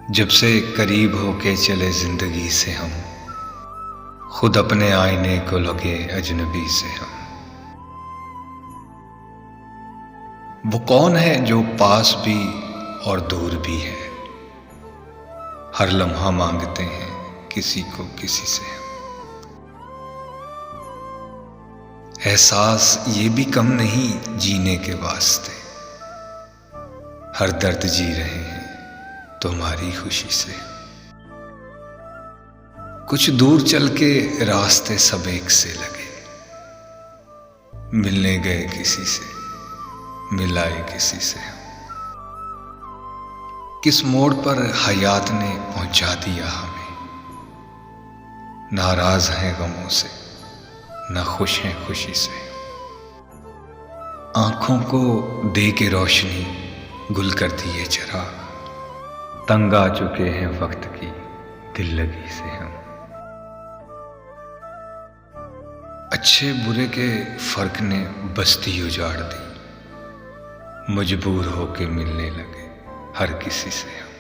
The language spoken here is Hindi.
जब से करीब होके चले जिंदगी से हम, खुद अपने आईने को लगे अजनबी से हम। वो कौन है जो पास भी और दूर भी है, हर लम्हा मांगते हैं किसी को किसी से हम। एहसास ये भी कम नहीं जीने के वास्ते, हर दर्द जी रहे हैं तुम्हारी खुशी से। कुछ दूर चल के रास्ते सब एक से लगे, मिलने गए किसी से मिलाए किसी से। किस मोड़ पर हयात ने पहुंचा दिया हमें, नाराज हैं गमों से ना खुश हैं खुशी से। आंखों को दे के रोशनी गुल कर दिए चरा, तंग आ चुके हैं वक्त की दिल लगी से हम। अच्छे बुरे के फर्क ने बस्ती उजाड़ दी, मजबूर होके मिलने लगे हर किसी से हम।